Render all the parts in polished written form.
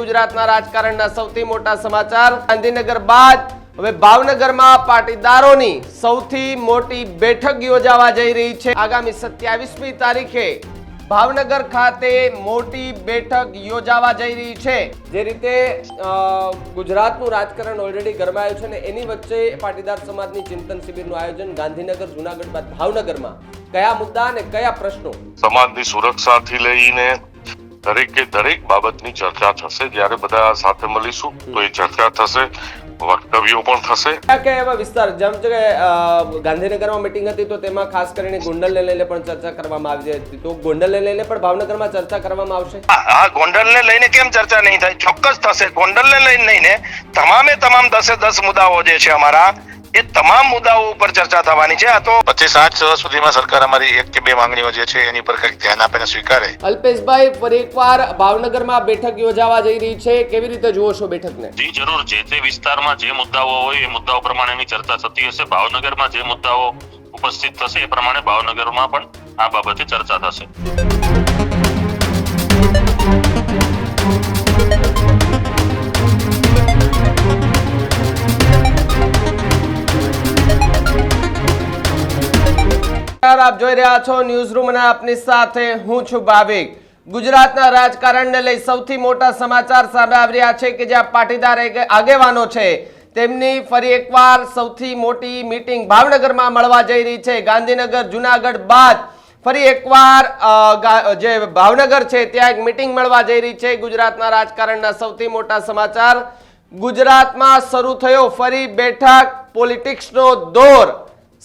ગુજરાતના રાજકારણના સૌથી મોટા સમાચાર ગાંધીનગર બાદ હવે ભાવનગરમાં પાટીદારોની સૌથી મોટી બેઠક યોજાવા જઈ રહી છે। આગામી 27મી તારીખે ભાવનગર ખાતે મોટી બેઠક યોજાવા જઈ રહી છે। જે રીતે ગુજરાતનું રાજકારણ ઓલરેડી ગરમાયું છે ને એની વચ્ચે પાટીદાર સમાજની ચિંતન શિબિરનું આયોજન ગાંધીનગર જૂનાગઢ બાદ ભાવનગરમાં કયા મુદ્દા અને કયા પ્રશ્નો સમાજની સુરક્ષાથી લઈને દરેક બાબતની ચર્ચા થશે। જ્યારે બધા સાથે મળીશું તો એ ચર્ચા થશે, વક્તવ્યો પણ થશે। કે એવા વિસ્તાર જેમ કે ગાંધીનગરમાં મીટિંગ હતી તો તેમાં ખાસ કરીને ગોંડલને લઈને પણ ચર્ચા કરવામાં આવી હતી, તો ગોંડલને લઈને પણ ભાવનગરમાં ચર્ચા કરવામાં આવશે। હા, ગોંડલને લઈને કેમ ચર્ચા નહીં થાય? ચોક્કસ થશે। ગોંડલને લઈને નહીં ને તમામ 10 મુદ્દાઓ જે છે અમારા એ તમામ મુદ્દાઓ ઉપર ચર્ચા થવાની છે। આ તો 25-8 સુધીમાં સરકાર અમારી 1 કે 2 માંગણીઓ જે છે એની પર કંઈક ધ્યાન આપીને સ્વીકારે। અલ્પેશભાઈ, ફરી એકવાર ભાવનગરમાં બેઠક યોજાવા જઈ રહી છે, કેવી રીતે જુઓ છો બેઠકને? જી જરૂર, જે તે વિસ્તારમાં જે મુદ્દાઓ હોય એ મુદ્દાઓ પ્રમાણેની ચર્ચા થતી હશે। ભાવનગરમાં જે મુદ્દાઓ ઉપસ્થિત થશે એ પ્રમાણે ભાવનગરમાં પણ આ બાબતે ચર્ચા થશે। આપ જોઈ રહ્યા છો ન્યૂઝ રૂમ અને આપની સાથે હું છું ભાવિક। ગુજરાતના રાજકારણને લઈ સૌથી મોટા સમાચાર સામે આવી રહ્યા છે કે જ્યાં પાટીદાર આગેવાનો છે તેમની ફરી એકવાર સૌથી મોટી મીટિંગ ભાવનગરમાં મળવા જઈ રહી છે। ગાંધીનગર જૂનાગઢ બાદ ફરી એકવાર જે ભાવનગર છે ત્યાં એક મીટિંગ મળવા જઈ રહી છે। ગુજરાતના રાજકારણના સૌથી મોટા સમાચાર, ગુજરાતમાં શરૂ થયો ફરી બેઠક પોલિટિક્સનો દોર।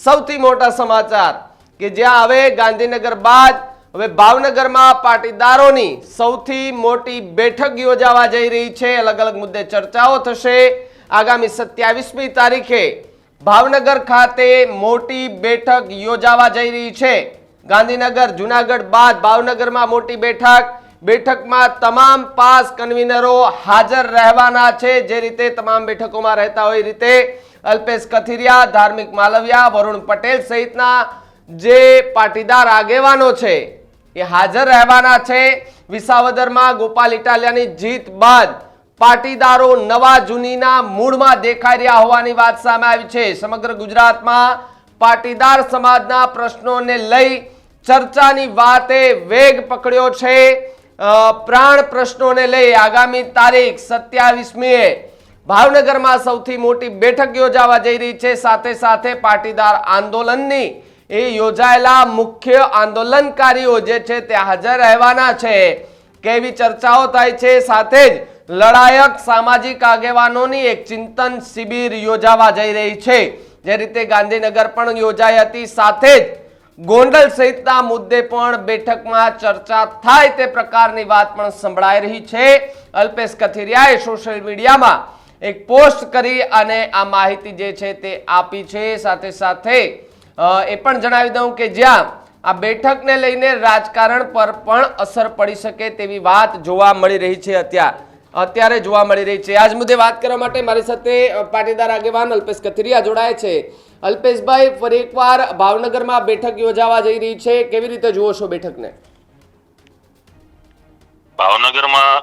સૌથી મોટા સમાચાર કે જ્યાં હવે ગાંધીનગર બાદ હવે ભાવનગરમાં પાટીદારોની સૌથી મોટી બેઠક યોજાવા જઈ રહી છે। અલગ અલગ મુદ્દે ચર્ચાઓ થશે। આગામી 27મી તારીખે ભાવનગર ખાતે મોટી બેઠક યોજાવા જઈ રહી છે। ગાંધીનગર જૂનાગઢ બાદ ભાવનગરમાં મોટી બેઠકમાં તમામ પાસ કન્વીનરો હાજર રહેવાના છે। જે રીતે તમામ બેઠકોમાં રહેતા હોય રીતે અલ્પેશ કથિરિયા, ધાર્મિક માલવિયા, વરુણ પટેલ સહિતના જે પાટીદાર આગેવાનો છે એ હાજર રહેવાના છે। વિસાવદરમાં ગોપાલ ઇટાલિયાની જીત બાદ પાટીદારો નવા જૂનીના મૂળમાં દેખાઈ રહ્યા હોવાની વાત સામે આવી છે। સમગ્ર ગુજરાતમાં પાટીદાર સમાજના પ્રશ્નોને લઈ ચર્ચાની વાતે વેગ પકડ્યો છે। પ્રાણ પ્રશ્નોને લઈ આગામી તારીખ 27મીએ ભાવનગરમાં સૌથી મોટી બેઠક યોજાવા જઈ રહી છે। સાથે સાથે પાટીદાર આંદોલનની એ યોજાયેલા મુખ્ય આંદોલનકારીઓ જે છે તે હાજર રહેવાના છે। કેવી ચર્ચાઓ થાય છે, સાથે જ લડાયક સામાજિક આગેવાનોની એક ચિંતન શિબિર યોજાવા જઈ રહી છે। જે રીતે ગાંધીનગર પણ યોજાઈ હતી, સાથે જ ગોંડલ સહિતના મુદ્દે પણ બેઠકમાં ચર્ચા થાય તે પ્રકારની વાત પણ સંભળાઈ રહી છે। અલ્પેશ કથિરિયાએ સોશિયલ મીડિયામાં એક પોસ્ટ કરી અને આ માહિતી જે છે તે આપી છે। સાથે સાથે એ પણ જણાવી દઉં કે જ્યાં આ બેઠકને લઈને રાજકારણ પર પણ અસર પડી શકે તેવી વાત જોવા મળી રહી છે। અત્યારે જોવા મળી રહી છે। આજ મુદ્દે વાત કરવા માટે મારી સાથે પાટીદાર આગેવાન અલ્પેશ કથિરિયા જોડાય છે। અલ્પેશભાઈ, ફરી એકવાર ભાવનગરમાં બેઠક યોજાવા જઈ રહી છે, કેવી રીતે જુઓ છો બેઠકને? ભાવનગરમાં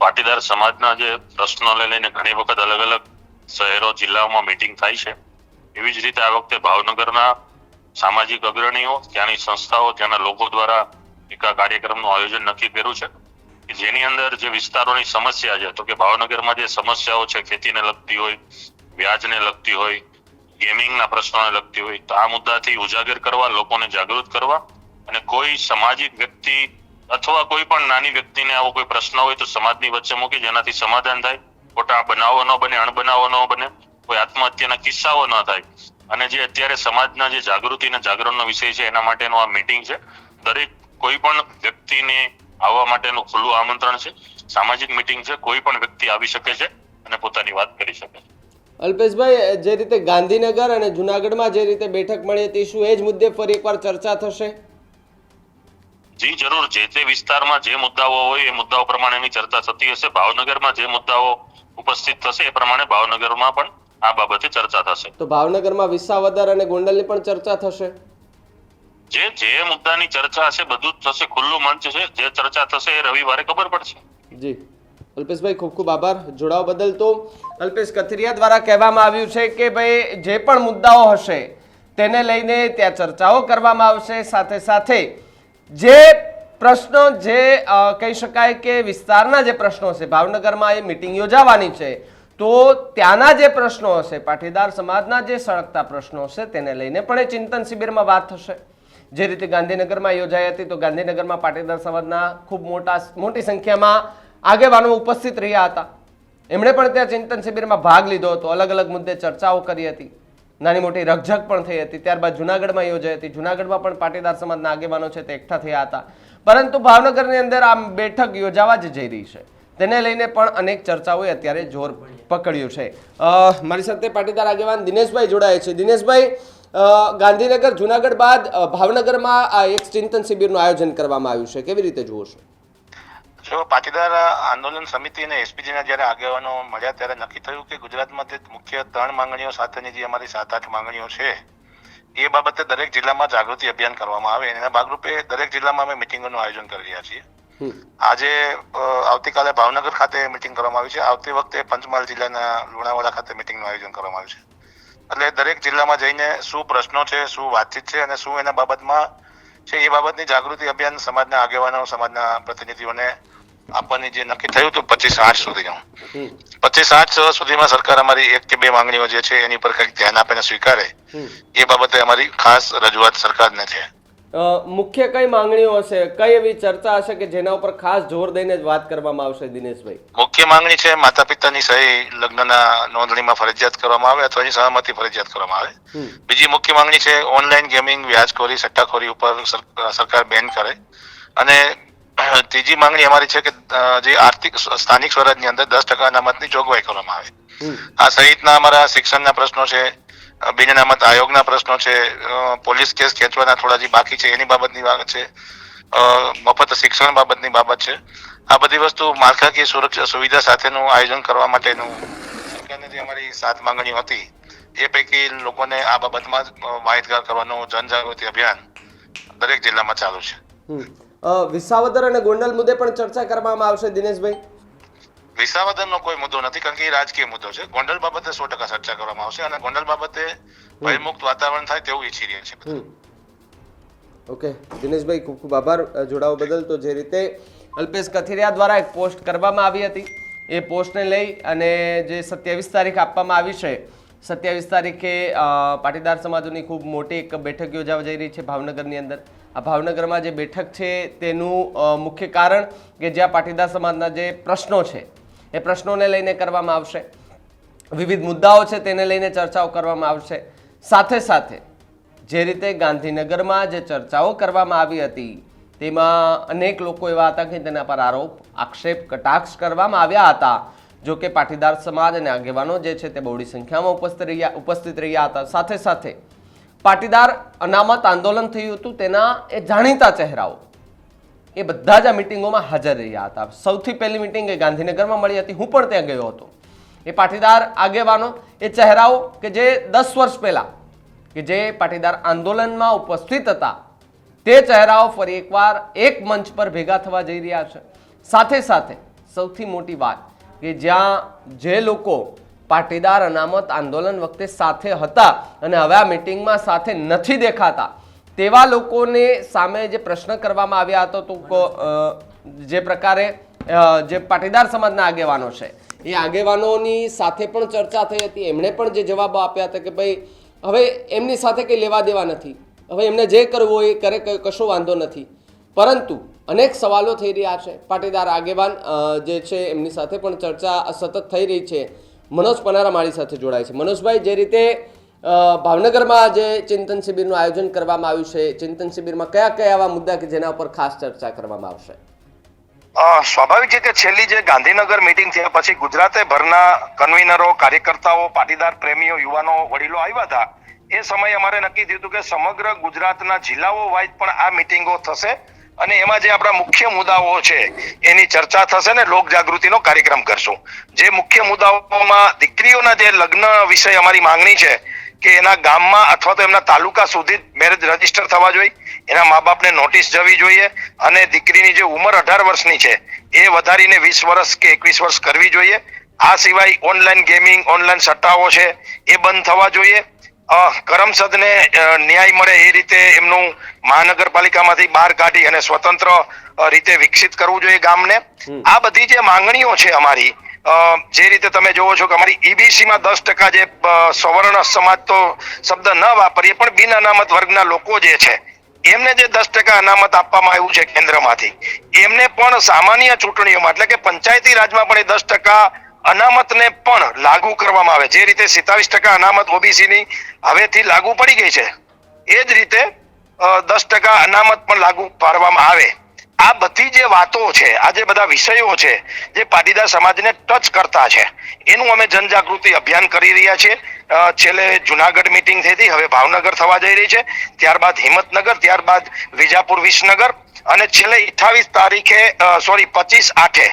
પાટીદાર સમાજના જે પ્રશ્નોને લઈને ઘણી વખત અલગ અલગ શહેરો જિલ્લાઓમાં મીટિંગ થાય છે, એવી જ રીતે આ વખતે ભાવનગરના સામાજિક અગ્રણીઓ, ત્યાંની સંસ્થાઓ, ત્યાંના લોકો દ્વારા એક કાર્યક્રમનું આયોજન નક્કી કર્યું છે કે જેની અંદર જે વિસ્તારોની સમસ્યા છે, તો કે ભાવનગરમાં જે સમસ્યાઓ છે, ખેતીને લગતી હોય, વ્યાજને લગતી હોય, ગેમિંગના પ્રશ્નોને લગતી હોય, તો આ મુદ્દાથી ઉજાગર કરવા, લોકોને જાગૃત કરવા અને કોઈ સામાજિક વ્યક્તિ અથવા કોઈ પણ નાની વ્યક્તિને આવો કોઈ પ્રશ્ન હોય તો સમાજની વચ્ચે મૂકી જેનાથી સમાધાન થાય, ખોટા બનાવો ન બને, અણબનાવો ન બને, કોઈ આત્મહત્યાના કિસ્સાઓ ન થાય અને જે અત્યારે સમાજના જે જાગૃતિ અને જાગરણનો વિષય છે એના માટેનો આ મીટિંગ છે। દરેક કોઈ પણ વ્યક્તિને આવવા માટેનું ખુલ્લું આમંત્રણ છે। સામાજિક મીટિંગ છે, કોઈ પણ વ્યક્તિ આવી શકે છે અને પોતાની વાત કરી શકે છે। અલ્પેશભાઈ, જે રીતે ગાંધીનગર અને જૂનાગઢમાં જે રીતે બેઠક મળી હતી, શું એ જ મુદ્દે ફરી એકવાર ચર્ચા થશે? જી જરૂર, જે તે વિસ્તારમાં જે મુદ્દાઓ હોય એ મુદ્દાઓ પ્રમાણેની ચર્ચા થતી હશે। ભાવનગરમાં જે મુદ્દાઓ ઉપસ્થિત થશે એ પ્રમાણે ભાવનગરમાં પણ આ બાબતે ચર્ચા થશે। તો ભાવનગરમાં વિસાવદર અને ગોંડલની પણ ચર્ચા થશે? જે મુદ્દાની ચર્ચા હશે બધું જ થશે, ખુલ્લું મંચ છે। જે ચર્ચા થશે એ રવિવારે ખબર પડશે। જી અલ્પેશભાઈ ખૂબ ખૂબ આભાર જોડાવા બદલ. તો અલ્પેશ કથિરિયા દ્વારા કહેવામાં આવ્યું છે કે ભાઈ જે પણ મુદ્દાઓ હશે તેને લઈને ત્યાં ચર્ચાઓ કરવામાં આવશે. સાથે સાથે જે પ્રશ્નો જે કહી શકાય કે વિસ્તારના જે પ્રશ્નો છે, ભાવનગરમાં એ મિટિંગ યોજાવાની છે, તો ત્યાંના જે પ્રશ્નો હશે, પાટીદાર સમાજના જે સળગતા પ્રશ્નો હશે તેને લઈને પણ એ ચિંતન શિબિરમાં વાત થશે. જે રીતે ગાંધીનગરમાં યોજાઈ હતી, તો ગાંધીનગરમાં પાટીદાર સમાજના ખૂબ મોટી સંખ્યામાં આગેવાનો ઉપસ્થિત રહ્યા હતા. એમણે પણ ત્યાં ચિંતન શિબિરમાં ભાગ લીધો હતો. અલગ અલગ મુદ્દે ચર્ચાઓ કરી હતી, નાની મોટી રકઝક પણ થઈ હતી. ત્યારબાદ જુનાગઢમાં યોજાઈ હતી. જુનાગઢમાં પણ પાટીદાર સમાજના આગેવાનો છે તે એકઠા થયા હતા. પરંતુ ભાવનગરની અંદર આ બેઠક યોજાવા જ જઈ રહી છે, તેને લઈને પણ અનેક ચર્ચાઓએ અત્યારે જોર પકડ્યું છે. મારી સાથે પાટીદાર આગેવાન દિનેશભાઈ જોડાયા છે. દિનેશભાઈ, ગાંધીનગર જુનાગઢ બાદ ભાવનગરમાં આ એક ચિંતન શિબિરનું આયોજન કરવામાં આવ્યું છે, કેવી રીતે જુઓ છો? જો પાટીદાર આંદોલન સમિતિ અને એસપીજીના જ્યારે આગેવાનો મળ્યા ત્યારે નક્કી થયું કે ગુજરાતમાં જે મુખ્ય 3 માંગણીઓ સાથેની જે અમારી 7-8 માંગણીઓ છે એ બાબતે દરેક જિલ્લામાં જાગૃતિ અભિયાન કરવામાં આવે. એના ભાગરૂપે દરેક જિલ્લામાં અમે મિટિંગોનું આયોજન કરી રહ્યા છીએ. આજે આવતીકાલે ભાવનગર ખાતે મિટિંગ કરવામાં આવી છે. આવતી વખતે પંચમહાલ જિલ્લાના લુણાવાડા ખાતે મિટિંગનું આયોજન કરવામાં આવ્યું છે. એટલે દરેક જિલ્લામાં જઈને શું પ્રશ્નો છે, શું વાતચીત છે અને શું એના બાબતમાં છે એ બાબતની જાગૃતિ અભિયાન સમાજના આગેવાનો, સમાજના પ્રતિનિધિઓને આપવાની જે નક્કી થયું હતું 25/8 સુધીનું, 25/8 સુધીમાં સરકાર અમારી 1 કે 2 માંગણીઓ જે છે એની પર કંઈક ધ્યાન આપીને સ્વીકારે એ બાબતે અમારી ખાસ રજૂઆત સરકારને છે. મુખ્ય કઈ માંગણીઓ હશે, કઈ એવી ચર્ચા હશે કે જેના ઉપર ખાસ જોર દઈને જ વાત કરવામાં આવશે? દિનેશભાઈ, મુખ્ય માંગણી છે માતા પિતાની સહી લગ્નના નોંધણીમાં ફરજિયાત કરવામાં આવે અથવા એની સહમતિ ફરજિયાત કરવામાં આવે. બીજી મુખ્ય માંગણી છે ઓનલાઈન ગેમિંગ, વ્યાજખોરી, સટ્ટાખોરી ઉપર સરકાર બેન કરે. અને ત્રીજી માંગણી અમારી છે કે જે આર્થિક સ્થાનિક સ્વરાજની અંદર 10% અનામતની જોગવાઈ કરવામાં આવે. આ સહિતના અમારા શિક્ષણના પ્રશ્નો છે, બિન અનામત આયોગના પ્રશ્નો છે, પોલીસ કેસ ખેંચવાના થોડા જે બાકી છે એની બાબતની વાત છે, મફત શિક્ષણ બાબતની બાબત છે. આ બધી વસ્તુ માળખાકીય સુરક્ષા સુવિધા સાથેનું આયોજન કરવા માટેનું સરકારની જે અમારી 7 માંગણીઓ હતી એ પૈકી લોકોને આ બાબતમાં માહિતગાર કરવાનું જનજાગૃતિ અભિયાન દરેક જિલ્લામાં ચાલુ છે. વિસાવદર અને ગોંડલ મુદ્દે પણ ચર્ચા કરવામાં આવશે દિનેશભાઈ? વિસાવદરનો કોઈ મુદ્દો નથી, કારણ કે એ રાજકીય મુદ્દો છે. ગોંડલ બાબતે 100% ચર્ચા કરવામાં આવશે અને ગોંડલ બાબતે ભયમુક્ત વાતાવરણ થાય તેવું ઈચ્છી રહ્યા છે. ઓકે દિનેશભાઈ, ખૂબ ખૂબ આભાર જોડાવા બદલ. તો જે રીતે અલ્પેશ કથિરિયા દ્વારા એક પોસ્ટ કરવામાં આવી હતી, એ પોસ્ટને લઈ અને જે 27 તારીખ આપવામાં આવી છે, 27 તારીખે પાટીદાર સમાજોની ખૂબ મોટી એક બેઠક યોજાવા જઈ રહી છે ભાવનગરની અંદર. આ ભાવનગરમાં જે બેઠક છે તેનું મુખ્ય કારણ કે જ્યાં પાટીદાર સમાજના જે પ્રશ્નો છે એ પ્રશ્નોને લઈને કરવામાં આવશે, વિવિધ મુદ્દાઓ છે તેને લઈને ચર્ચાઓ કરવામાં આવશે. સાથે સાથે જે રીતે ગાંધીનગરમાં જે ચર્ચાઓ કરવામાં આવી હતી તેમાં અનેક લોકો એવા હતા કે તેના પર આરોપ, આક્ષેપ, કટાક્ષ કરવામાં આવ્યા હતા. જો કે પાટીદાર સમાજ અને આગેવાનો જે છે તે બહોળી સંખ્યામાં ઉપસ્થિત રહ્યા હતા. સાથે સાથે પાટીદાર અનામત આંદોલન થયું હતું તેના એ જાણીતા ચહેરાઓ એ બધા જ આ મિટિંગોમાં હાજર રહ્યા હતા. સૌથી પહેલી મિટિંગ એ ગાંધીનગરમાં મળી હતી, હું પણ ત્યાં ગયો હતો. એ પાટીદાર આગેવાનો, એ ચહેરાઓ કે જે 10 વર્ષ પહેલા કે જે પાટીદાર આંદોલનમાં ઉપસ્થિત હતા તે ચહેરાઓ ફરી એકવાર એક મંચ પર ભેગા થવા જઈ રહ્યા છે. સાથે સાથે સૌથી મોટી વાત કે જ્યાં જે લોકો પાટીદાર અનામત આંદોલન વખતે સાથે હતા અને હવે આ મિટિંગમાં સાથે નથી દેખાતા તેવા લોકોને સામે જે પ્રશ્ન કરવામાં આવ્યા હતો, તો જે પ્રકારે જે પાટીદાર સમાજના આગેવાનો છે એ આગેવાનોની સાથે પણ ચર્ચા થઈ હતી. એમણે પણ જે જવાબો આપ્યા હતા કે ભાઈ હવે એમની સાથે કંઈ લેવા દેવા નથી, હવે એમને જે કરવું હોય એ કરે, કશો વાંધો નથી. પરંતુ અનેક સવાલો થઈ રહ્યા છે. પાટીદાર આગેવાન જે છે એમની સાથે પણ ચર્ચા સતત થઈ રહી છે. મનોજ પનારા મારી સાથે જોડાય છે. મનોજભાઈ, જે રીતે ભાવનગરમાં જે ચિંતન શિબિરનું આયોજન કરવામાં આવ્યું છે, ચિંતન શિબિરમાં કયા કયા એવા મુદ્દા કે જેના ઉપર ખાસ ચર્ચા કરવામાં આવશે? સ્વાભાવિક છે કે છેલ્લી જે ગાંધીનગર મિટિંગ થયા પછી ગુજરાતે ભરના કન્વીનરો, કાર્યકર્તાઓ, પાટીદાર પ્રેમીઓ, યુવાનો, વડીલો આવ્યા હતા. એ સમયે અમારે નક્કી થયું હતું કે સમગ્ર ગુજરાતના જિલ્લાઓ વાઇઝ પણ આ મિટિંગો થશે અને એમાં જે આપણા મુખ્ય મુદ્દાઓ છે એની ચર્ચા થશે ને લોક જાગૃતિનો કાર્યક્રમ કરશું. જે મુખ્ય મુદ્દાઓમાં દીકરીઓના જે લગ્ન વિષય અમારી માંગણી છે કે એના ગામમાં અથવા તો એમના તાલુકા સુધી મેરેજ રજીસ્ટર થવા જોઈએ, એના મા બાપને નોટિસ જવી જોઈએ અને દીકરીની જે ઉંમર 18 વર્ષની છે એ વધારીને 20 વર્ષ કે 21 વર્ષ કરવી જોઈએ. આ સિવાય ઓનલાઈન ગેમિંગ, ઓનલાઈન સટ્ટાઓ છે એ બંધ થવા જોઈએ. કરમસદને ન્યાય મળે એ રીતે એમનું મહાનગરપાલિકામાંથી બહાર કાઢી અને સ્વતંત્ર રીતે વિકસિત કરવું જોઈએ ગામને. આ બધી જે માંગણીઓ છે અમારી, જે રીતે તમે જોવો છો કે અમારી ઈબીસી માં 10% જે સવર્ણ સમાજ તો શબ્દ ન વાપરીએ પણ બિન અનામત વર્ગના લોકો જે છે એમને જે 10% અનામત આપવામાં આવ્યું છે કેન્દ્રમાંથી, એમને પણ સામાન્ય ચૂંટણીઓમાં એટલે કે પંચાયતી રાજમાં પણ એ 10% અનામતને પણ લાગુ કરવામાં આવે. જે રીતે 27% અનામત ઓબીસી ની હવેથી લાગુ પડી ગઈ છે, એ જ રીતે 10% અનામત પણ લાગુ પાડવામાં આવે. આ બધી જે વાતો છે, આ જે બધા વિષયો છે જે પાટીદાર સમાજને ટચ કરતા છે, એનું અમે જનજાગૃતિ અભિયાન કરી રહ્યા છીએ. છેલ્લે જુનાગઢ મીટિંગ થઈ હતી, હવે ભાવનગર થવા જઈ રહી છે, ત્યારબાદ હિંમતનગર, ત્યારબાદ વિજાપુર વિસનગર અને છેલ્લે 28 તારીખે 25/8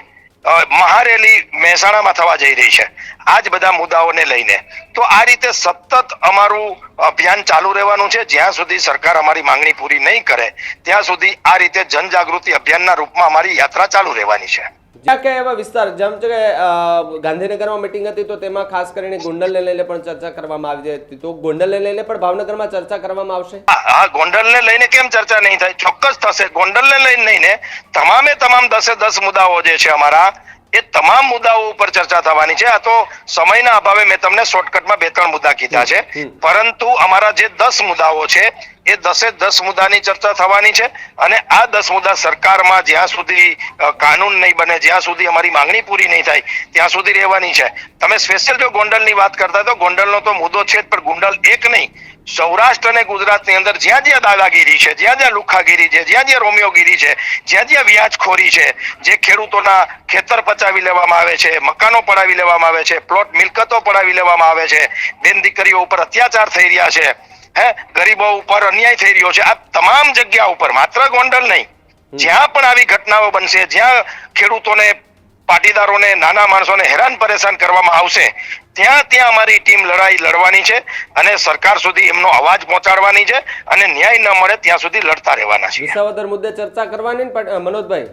મહારેલી મહેસાણામાં થવા જઈ રહી છે. આ જ બધા મુદ્દાઓને લઈને તો આ રીતે સતત અમારું અભિયાન ચાલુ રહેવાનું છે. જ્યાં સુધી સરકાર અમારી માંગણી પૂરી નહીં કરે ત્યાં સુધી આ રીતે જનજાગૃતિ અભિયાનના રૂપમાં અમારી યાત્રા ચાલુ રહેવાની છે. જ્યાં કે એવા વિસ્તાર જેમ કે ગાંધીનગરમાં મિટિંગ હતી તો તેમાં ખાસ કરીને ગોંડલને લઈને પણ ચર્ચા કરવામાં આવી હતી, તો ગોંડલને લઈને પણ ભાવનગરમાં ચર્ચા કરવામાં આવશે. હા, ગોંડલને લઈને કેમ ચર્ચા નહીં થાય? ચોક્કસ થશે. ગોંડલને લઈને નહીં ને તમામ 10 મુદ્દાઓ જે છે અમારા, એ તમામ મુદ્દાઓ ઉપર ચર્ચા થવાની છે. આ તો સમયના અભાવે મેં તમને શોર્ટકટમાં 2-3 મુદ્દા કીધા છે, પરંતુ અમારા જે 10 મુદ્દાઓ છે એ 10 મુદ્દાની ચર્ચા થવાની છે. અને આ 10 મુદ્દા સરકારમાં જ્યાં સુધી કાનૂન નહીં બને, જ્યાં સુધી અમારી માંગણી પૂરી નહીં થાય ત્યાં સુધી રહેવાની છે. તમે સ્પેશિયલ જો ગોંડલની વાત કરતા તો ગોંડલનો તો મુદ્દો છે જ, પણ ગોંડલ એક નહીં, સૌરાષ્ટ્ર અને ગુજરાતની અંદર જ્યાં જ્યાં દાદાગીરી છે, જ્યાં જ્યાં લુખાગીરી છે, જ્યાં જ્યાં રોમિયોગીરી છે, જ્યાં જ્યાં વ્યાજખોરી છે, જે ખેડૂતોના ખેતર પચાવી લેવામાં આવે છે, મકાનો પડાવી લેવામાં આવે છે, પ્લોટ મિલકતો પડાવી લેવામાં આવે છે, બેન દીકરીઓ ઉપર અત્યાચાર થઈ રહ્યા છે, ગરીબો ઉપર અન્યાય થઈ રહ્યો છે, આ તમામ જગ્યા ઉપર, માત્ર ગોંડલ નહીં, જ્યાં પણ આવી ઘટનાઓ બનશે, જ્યાં ખેડૂતોને, પાટીદારોને, નાના માણસોને હેરાન પરેશાન કરવામાં આવશે, ત્યાં અમારી ટીમ લડાઈ લડવાની છે અને સરકાર સુધી એમનો અવાજ પહોંચાડવાની છે અને ન્યાય ન મળે ત્યાં સુધી લડતા રહેવાના છે. વિસાવદર મુદ્દે ચર્ચા કરવાની ને મનોજભાઈ?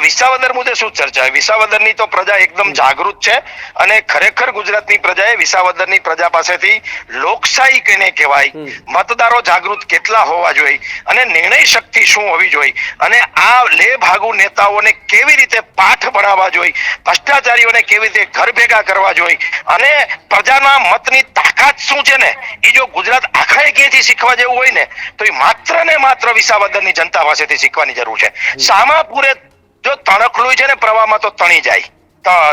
વિસાવદર મુદ્દે શું ચર્ચા? વિસાવદરની તો પ્રજા એકદમ જાગૃત છે અને ખરેખર ગુજરાતની પ્રજાએ વિસાવદરની પ્રજા પાસેથી લોકશાહી કેને કહેવાય, મતદારો જાગૃત કેટલા હોવા જોઈએ અને નિર્ણય શક્તિ શું હોવી જોઈએ અને આ લેભાગુ નેતાઓને કેવી રીતે પાઠ ભણાવવા જોઈએ, ભ્રષ્ટાચારીઓને કેવી રીતે ઘર ભેગા કરવા જોઈએ અને પ્રજાના મતની તાકાત શું છે ને, એ જો ગુજરાત આખાએ ક્યાંથી શીખવા જેવું હોય ને તો એ માત્ર ને માત્ર વિસાવદરની જનતા પાસેથી શીખવાની જરૂર છે. સામાપુરે જો તણખલું છે ને પ્રવાહમાં તો તણી જાય,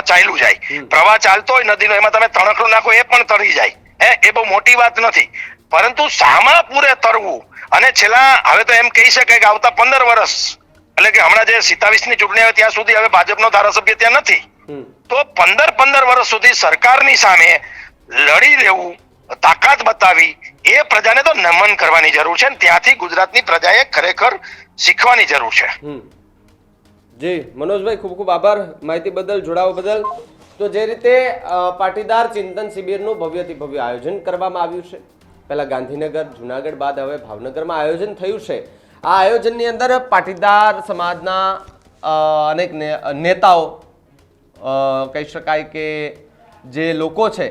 ચાલ્યું જાય. પ્રવાહ ચાલતો હોય નદીનો, એમાં તમે તણખલું નાખો એ પણ તરી જાય. એ બહુ મોટી વાત નથી, પરંતુ સામાપુરે તરવું અને છેલ્લા, હવે તો એમ કહી શકાય કે આવતા 15 વર્ષ, એટલે કે હમણાં જે 27 ની ચૂંટણી આવે ત્યાં સુધી હવે ભાજપનો ધારાસભ્ય ત્યાં નથી, તો 15 વર્ષ સુધી સરકારની સામે લડી રહેવું, તાકાત બતાવી, એ પ્રજાને તો નમન કરવાની જરૂર છે. ત્યાંથી ગુજરાતની પ્રજાએ ખરેખર શીખવાની જરૂર છે. જી મનોજભાઈ, ખૂબ ખૂબ આભાર માહિતી બદલ, જોડાવા બદલ. તો જે રીતે પાટીદાર ચિંતન શિબિરનું ભવ્યથી ભવ્ય આયોજન કરવામાં આવ્યું છે, પહેલા ગાંધીનગર, જુનાગઢ બાદ હવે ભાવનગરમાં આયોજન થયું છે. આ આયોજનની અંદર પાટીદાર સમાજના અનેક નેતાઓ, કહી શકાય કે જે લોકો છે,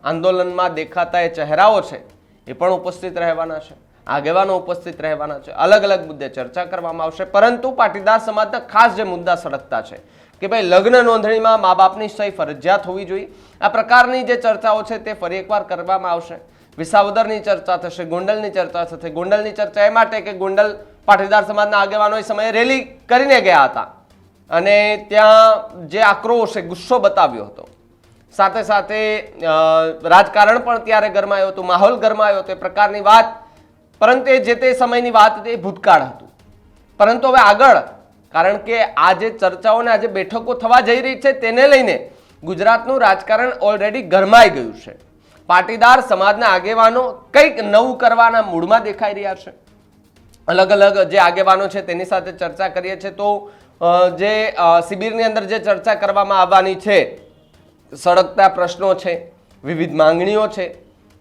આંદોલનમાં દેખાતા એ ચહેરાઓ છે, એ પણ ઉપસ્થિત રહેવાના છે, આગેવાનો ઉપસ્થિત રહેવાના છે, અલગ અલગ મુદ્દે ચર્ચા કરવામાં આવશે. પરંતુ પાટીદાર સમાજના ખાસ જે મુદ્દા સળગતા છે કે ભાઈ લગ્ન નોંધણીમાં મા બાપની સહી ફરજિયાત હોવી જોઈએ, આ પ્રકારની જે ચર્ચાઓ છે તે ફરી એકવાર કરવામાં આવશે. વિસાવદરની ચર્ચા થશે, ગોંડલની ચર્ચા થશે. ગોંડલની ચર્ચા એ માટે કે ગોંડલ પાટીદાર સમાજના આગેવાનો એ સમયે રેલી કરીને ગયા હતા અને ત્યાં જે આક્રોશ છે, ગુસ્સો બતાવ્યો હતો, સાથે સાથે રાજકારણ પણ ત્યારે ગરમાયો હતું, માહોલ ગરમાયો હતો, એ પ્રકારની વાત. પરંતુ એ જે તે સમયની વાત એ ભૂતકાળ હતું. પરંતુ હવે આગળ, કારણ કે આ જે ચર્ચાઓ ને આજે બેઠકો થવા જઈ રહી છે તેને લઈને ગુજરાતનું રાજકારણ ઓલરેડી ગરમાઈ ગયું છે. પાટીદાર સમાજના આગેવાનો કંઈક નવું કરવાના મૂડમાં દેખાઈ રહ્યા છે. અલગ અલગ જે આગેવાનો છે તેની સાથે ચર્ચા કરીએ છીએ. તો જે શિબિરની અંદર જે ચર્ચા કરવામાં આવવાની છે, સળગતા પ્રશ્નો છે, વિવિધ માંગણીઓ છે,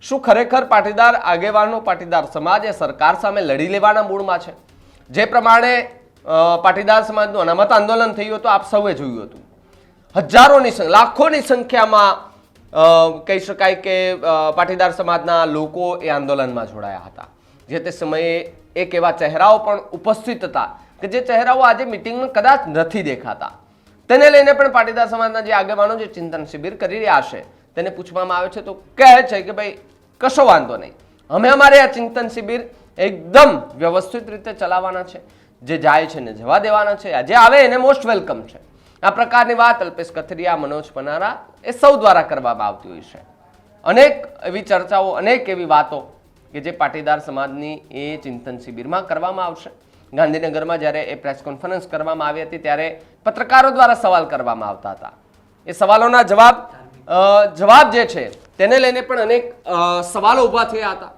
શું ખરેખર પાટીદાર આગેવાનો, પાટીદાર સમાજ એ સરકાર સામે લડી લેવાના મૂડમાં છે? જે પ્રમાણે પાટીદાર સમાજનું અનામત આંદોલન થયું હતું, આપ સૌએ જોયું હતું. હજારોની લાખોની સંખ્યામાં કહી શકાય કે પાટીદાર સમાજના લોકો એ આંદોલનમાં જોડાયા હતા. જે તે સમયે એક એવા ચહેરાઓ પણ ઉપસ્થિત હતા કે જે ચહેરાઓ આજે મિટિંગમાં કદાચ નથી દેખાતા. તેને લઈને પણ પાટીદાર સમાજના જે આગેવાનો જે ચિંતન શિબિર કરી રહ્યા છે તેને પૂછવામાં આવે છે તો કહે છે કે ભાઈ કશો વાંધો નહીં, અમે અમારે આ ચિંતન શિબિર એકદમ વ્યવસ્થિત રીતે ચલાવવાના છે, જે જાય છે ને જવા દેવાના છે, જે આવે એને મોસ્ટ વેલકમ છે. આ પ્રકારની વાત અલ્પેશ કથિરિયા, મનોજ પનારા એ સૌ દ્વારા કરવામાં આવતી હોય છે. અનેક એવી ચર્ચાઓ, અનેક એવી વાતો કે જે પાટીદાર સમાજની એ ચિંતન શિબિરમાં કરવામાં આવશે. ગાંધીનગરમાં જ્યારે એ પ્રેસ કોન્ફરન્સ કરવામાં આવી હતી ત્યારે પત્રકારો દ્વારા સવાલ કરવામાં આવતા હતા. એ સવાલોના જવાબ જે છે તેને લઈને પણ અનેક સવાલો ઊભા થયા હતા.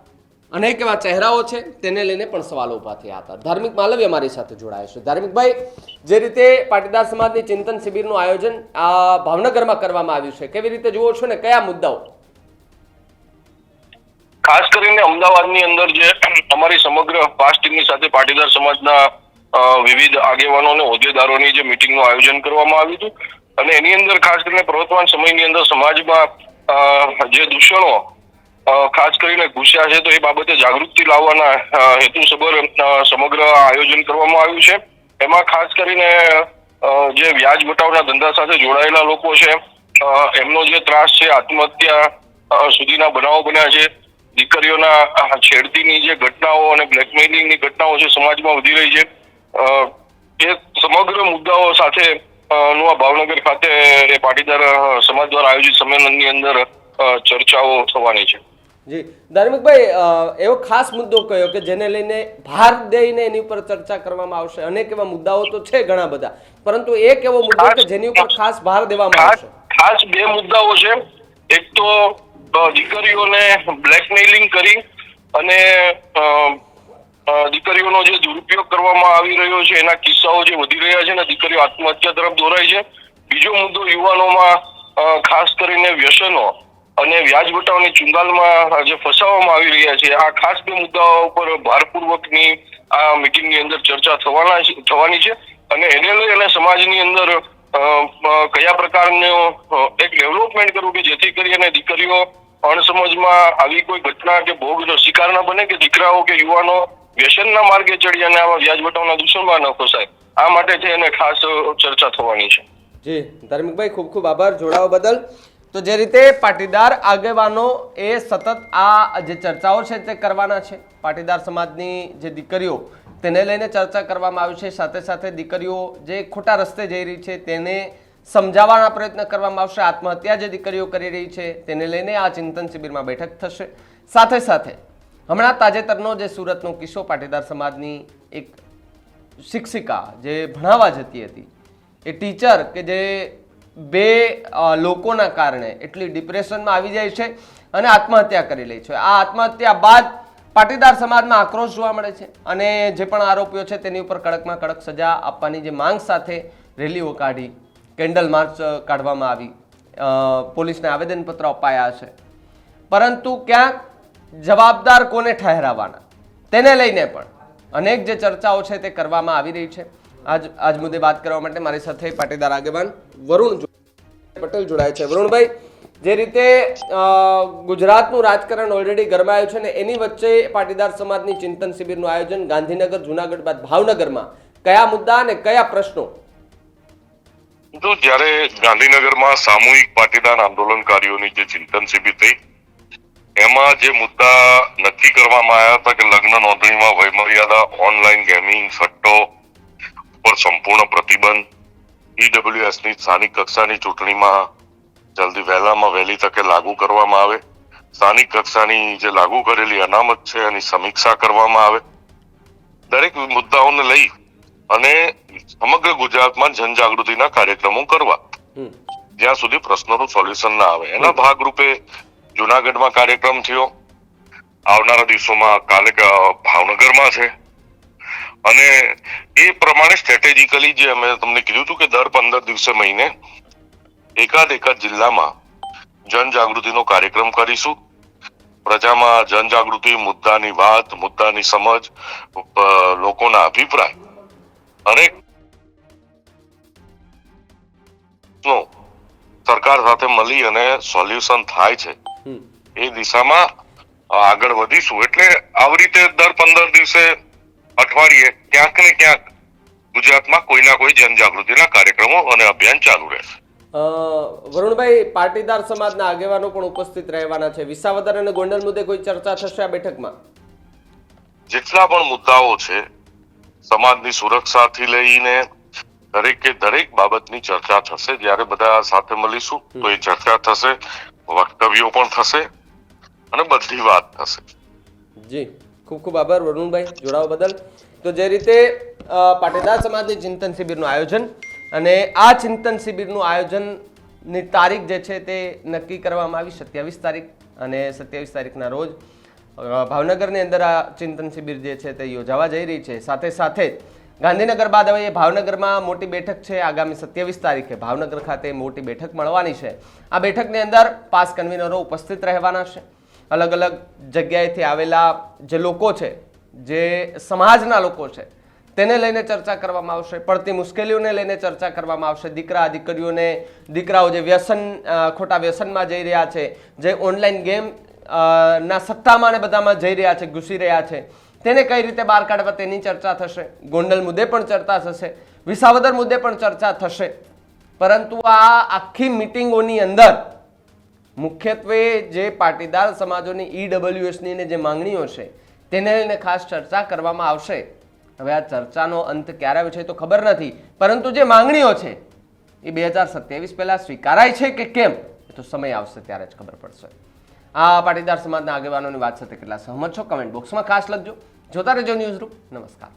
અનેક એવા ચહેરાઓ છે તેને લઈને પણ સવાલો ઊભા થયા હતા. ધાર્મિક માલવ્ય મારી સાથે જોડાયા છે. ધાર્મિકભાઈ, જે રીતે પાટીદાર સમાજની ચિંતન શિબિરનું આયોજન આ ભાવનગરમાં કરવામાં આવ્યું છે, કેવી રીતે જુઓ છો ને કયા મુદ્દાઓ? ખાસ કરીને અમદાવાદની અંદર જે અમારી સમગ્ર પાસ ટીમની સાથે પાટીદાર સમાજના વિવિધ આગેવાનો અને હોદ્દેદારોની જે મિટિંગનું આયોજન કરવામાં આવ્યું હતું અને એની અંદર ખાસ કરીને પ્રવર્તમાન સમયની અંદર સમાજમાં જે દૂષણો ખાસ કરીને ઘૂસ્યા છે તો એ બાબતે જાગૃતિ લાવવાના હેતુસભર સમગ્ર આયોજન કરવામાં આવ્યું છે. એમાં ખાસ કરીને જે વ્યાજ બટાવના ધંધા સાથે જોડાયેલા લોકો છે એમનો જે ત્રાસ છે, આત્મહત્યા સુધીના બનાવો બન્યા છે, દીકરીઓના છેડતીની જે ઘટનાઓ અને બ્લેકમેલિંગની ઘટનાઓ છે સમાજમાં વધી રહી છે, એ સમગ્ર મુદ્દાઓ સાથે નું આ ભાવનગર ખાતે પાટીદાર સમાજ દ્વારા આયોજિત સંમેલનની અંદર ચર્ચાઓ થવાની છે. જી ધાર્મિકભાઈ, એવો ખાસ મુદ્દો કયો કે જેને લઈને ભાર દઈને એની ઉપર ચર્ચા કરવામાં આવશે? અનેક એવા મુદ્દાઓ તો છે ઘણા બધા, પરંતુ એક એવો મુદ્દો કે જેની ઉપર ખાસ ભાર દેવામાં આવશે. ખાસ બે મુદ્દાઓ છે. એક તો દીકરીઓને બ્લેકમેલિંગ કરી અને દીકરીઓનો જે દુરુપયોગ કરવામાં આવી રહ્યો છે એના કિસ્સાઓ જે વધી રહ્યા છે ને દીકરીઓ આત્મહત્યા તરફ દોરાય છે. બીજો મુદ્દો યુવાનોમાં ખાસ કરીને વ્યસનો અને વ્યાજ બટાવની ચુંગાલમાં જે ફસાવવામાં આવી રહ્યા છે. આ ખાસ બે મુદ્દાઓ ઉપર ભારપૂર્વકની આ મિટિંગની અંદર ચર્ચા થવાની છે અને એને લઈ અને સમાજની અંદર કયા પ્રકારનું એક ડેવલપમેન્ટ કરવું કે જેથી કરી અને દીકરીઓ અણસમજમાં આવી કોઈ ઘટના કે ભોગનો શિકાર ન બને કે દીકરાઓ કે યુવાનો વ્યસનના માર્ગે ચડી અને આવા વ્યાજ બટાવના દૂષણમાં ન ફસાય. આ માટે થઈને ખાસ ચર્ચા થવાની છે. જી ધાર્મિકભાઈ, ખૂબ ખૂબ આભાર જોડાવા બદલ. તો જે રીતે પાટીદાર આગેવાનો એ સતત આ જે ચર્ચાઓ છે તે કરવાના છે. પાટીદાર સમાજની જે દીકરીઓ તેને લઈને ચર્ચા કરવામાં આવી છે. સાથે સાથે દીકરીઓ જે ખોટા રસ્તે જઈ રહી છે તેને સમજાવવાના પ્રયત્ન કરવામાં આવશે. આત્મહત્યા જે દીકરીઓ કરી રહી છે તેને લઈને આ ચિંતન શિબિરમાં બેઠક થશે. સાથે સાથે હમણાં તાજેતરનો જે સુરતનો કિસ્સો, પાટીદાર સમાજની એક શિક્ષિકા જે ભણાવવા જતી હતી, એ ટીચર કે જે બે લોકોના કારણે એટલી ડિપ્રેશનમાં આવી જાય છે અને આત્મહત્યા કરી લે છે. આ આત્મહત્યા બાદ પાટીદાર સમાજમાં આક્રોશ જોવા મળે છે અને જે પણ આરોપીઓ છે તેની ઉપર કડકમાં કડક સજા આપવાની જે માંગ સાથે રેલીઓ કાઢી, કેન્ડલ માર્ચ કાઢવામાં આવી, પોલીસને આવેદનપત્ર અપાયા છે. પરંતુ ક્યાંક જવાબદાર કોને ઠહેરાવવાના તેને લઈને પણ અનેક જે ચર્ચાઓ છે તે કરવામાં આવી રહી છે. આજ મુદ્દે વાત કરવા માટે મારી સાથે પાટીદાર આગેવાન વરુણ પટેલ જોડાય છે. વરુણભાઈ, જે રીતે ગુજરાતનું રાજકારણ ઓલરેડી ગરમાયું છે ને એની વચ્ચે પાટીદાર સમાજની ચિંતન શિબિરનું આયોજન ગાંધીનગર, જુનાગઢ બાદ ભાવનગરમાં, કયા મુદ્દા અને કયા પ્રશ્નો? તો જ્યારે ગાંધીનગરમાં સામૂહિક પાટીદાર આંદોલનકારીઓની જે ચિંતન શિબિર થઈ એમાં જે મુદ્દા નક્કી કરવામાં આવ્યા હતા કે લગ્ન નોંધણીમાં વયમર્યાદા, ઓનલાઈન ગેમિંગ, સટ્ટો પર સંપૂર્ણ પ્રતિબંધ, EWS ની સ્થાનિક કક્ષાની ચૂંટણીમાં જલ્દી વહેલામાં વહેલી તકે લાગુ કરવામાં આવે, સ્થાનિક કક્ષાની જે લાગુ કરેલી અનામત છે એની સમીક્ષા કરવામાં આવે. દરેક મુદ્દાઓને લઈ અને સમગ્ર ગુજરાતમાં જનજાગૃતિના કાર્યક્રમો કરવા જ્યાં સુધી પ્રશ્નોનું સોલ્યુશન ના આવે. એના ભાગરૂપે જુનાગઢમાં કાર્યક્રમ થયો, આવનારા દિવસોમાં કાલે ભાવનગરમાં છે અને એ પ્રમાણે સ્ટ્રેટેજિકલી જે અમે તમને કીધું હતું કે દર 15 દિવસે મહિને એકાદ જિલ્લામાં જનજાગૃતિનો કાર્યક્રમ કરીશું. પ્રજામાં જનજાગૃતિ, મુદ્દાની વાત, મુદ્દાની સમજ, લોકોના અભિપ્રાય હરેક નો સરકાર સાથે મળી અને સોલ્યુશન થાય છે એ દિશામાં આગળ વધીશું. એટલે આવી રીતે દર 15 દિવસે અઠવાડિયે ક્યાંક ને ક્યાંક ગુજરાતમાં કોઈના કોઈ જનજાગૃતિના કાર્યક્રમો અને અભિયાન ચાલુ રહેશે. વરુણભાઈ, પાટીદાર સમાજના આગેવાનો પણ ઉપસ્થિત રહેવાના છે. વિસાવદર અને ગોંડલ મુદ્દે કોઈ ચર્ચા થશે આ બેઠકમાં? જેટલા પણ મુદ્દાઓ છે સમાજની સુરક્ષાથી લઈને દરેકે દરેક બાબતની ચર્ચા થશે. જ્યારે બધા સાથે મળીશું તો એ ચર્ચા થશે, વક્તવ્યો પણ થશે અને બધી વાત થશે. જી, ખૂબ ખૂબ આભાર વરુણભાઈ જોડાવા બદલ. તો જે રીતે પાટીદાર સમાજની ચિંતન શિબિરનું આયોજન અને આ ચિંતન શિબિરનું આયોજનની તારીખ જે છે તે નક્કી કરવામાં આવી 27 તારીખ, અને 27 તારીખના રોજ ભાવનગરની અંદર આ ચિંતન શિબિર જે છે તે યોજાવા જઈ રહી છે. સાથે સાથે ગાંધીનગર બાદ હવે ભાવનગરમાં મોટી બેઠક છે. આગામી 27 તારીખે ભાવનગર ખાતે મોટી બેઠક મળવાની છે. આ બેઠકની અંદર 5 કન્વીનરો ઉપસ્થિત રહેવાના છે. અલગ અલગ જગ્યાએથી આવેલા જે લોકો છે, જે સમાજના લોકો છે, તેને લઈને ચર્ચા કરવામાં આવશે. પડતી મુશ્કેલીઓને લઈને ચર્ચા કરવામાં આવશે. દીકરાઓ જે ખોટા વ્યસનમાં જઈ રહ્યા છે, જે ઓનલાઈન ગેમ ના સત્તામાં ને બધામાં જઈ રહ્યા છે, ઘૂસી રહ્યા છે, તેને કઈ રીતે બહાર કાઢવા તેની ચર્ચા થશે. ગોંડલ મુદ્દે પણ ચર્ચા થશે, વિસાવદર મુદ્દે પણ ચર્ચા થશે. પરંતુ આ આખી મિટિંગોની અંદર મુખ્યત્વે જે પાટીદાર સમાજોની ઈડબ્લ્યુએસની ને જે માંગણીઓ છે તેને લઈને ખાસ ચર્ચા કરવામાં આવશે. હવે આ ચર્ચાનો અંત ક્યારે આવે છે તો ખબર નથી, પરંતુ જે માંગણીઓ છે એ 2027 પહેલા સ્વીકારાય છે કે કેમ એ તો સમય આવશે ત્યારે જ ખબર પડશે. આ પાટીદાર સમાજના આગેવાનોની વાત સાથે કેટલા સહમત છો કમેન્ટ બોક્સમાં ખાસ લખજો. જોતા રહેજો ન્યૂઝરૂમ. નમસ્કાર.